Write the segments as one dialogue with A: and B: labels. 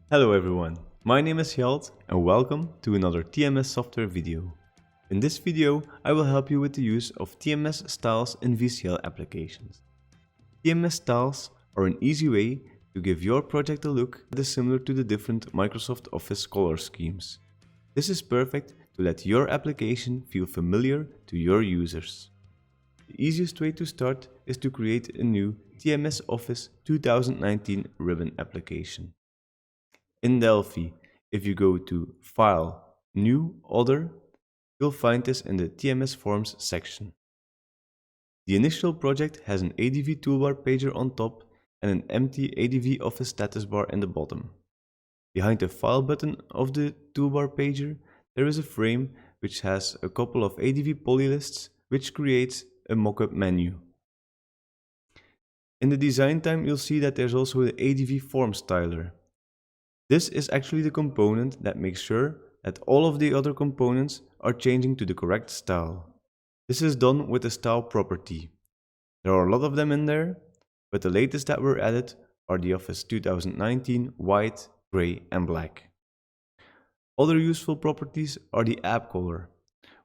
A: Hello everyone, my name is Gjalt and welcome to another TMS software video. In this video I will help you with the use of TMS styles in VCL applications. TMS styles are an easy way to give your project a look that is similar to the different Microsoft Office color schemes. This is perfect to let your application feel familiar to your users. The easiest way to start is to create a new TMS Office 2019 ribbon application. In Delphi, if you go to File, New, Other, you'll find this in the TMS Forms section. The initial project has an ADV toolbar pager on top and an empty ADV Office status bar in the bottom. Behind the File button of the toolbar pager, there is a frame which has a couple of ADV polylists which creates a mockup menu. In the design time, you'll see that there's also the ADV Form styler. This is actually the component that makes sure that all of the other components are changing to the correct style. This is done with the style property. There are a lot of them in there, but the latest that were added are the Office 2019 white, gray and black. Other useful properties are the app color,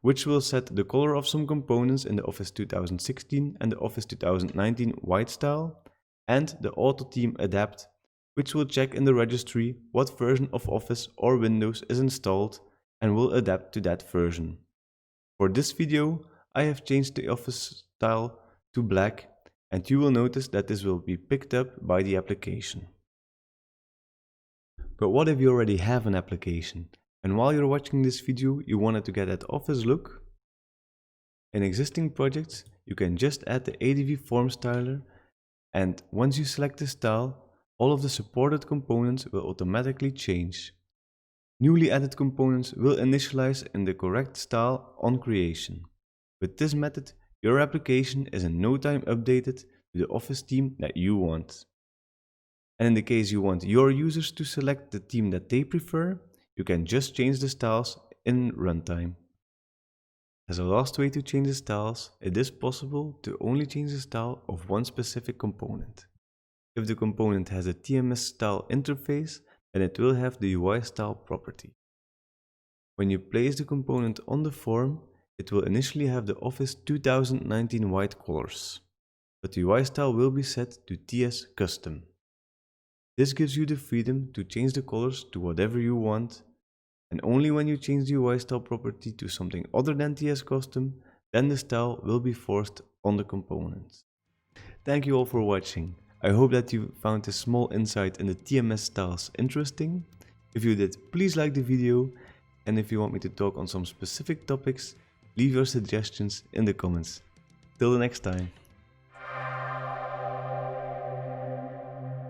A: which will set the color of some components in the Office 2016 and the Office 2019 white style, and the auto theme adapt, which will check in the registry what version of Office or Windows is installed and will adapt to that version. For this video, I have changed the Office style to black, and you will notice that this will be picked up by the application. But what if you already have an application, and while you're watching this video you wanted to get that Office look? In existing projects, you can just add the ADV Form styler, and once you select the style, all of the supported components will automatically change. Newly added components will initialize in the correct style on creation. With this method, your application is in no time updated to the Office theme that you want. And in the case you want your users to select the theme that they prefer, you can just change the styles in runtime. As a last way to change the styles, it is possible to only change the style of one specific component. If the component has a TMS style interface, then it will have the UI style property. When you place the component on the form, it will initially have the Office 2019 white colors, but the UI style will be set to TS Custom. This gives you the freedom to change the colors to whatever you want, and only when you change the UI style property to something other than TS Custom, then the style will be forced on the component. Thank you all for watching. I hope that you found this small insight in the TMS styles interesting. If you did, please like the video, and if you want me to talk on some specific topics, leave your suggestions in the comments. Till the next time.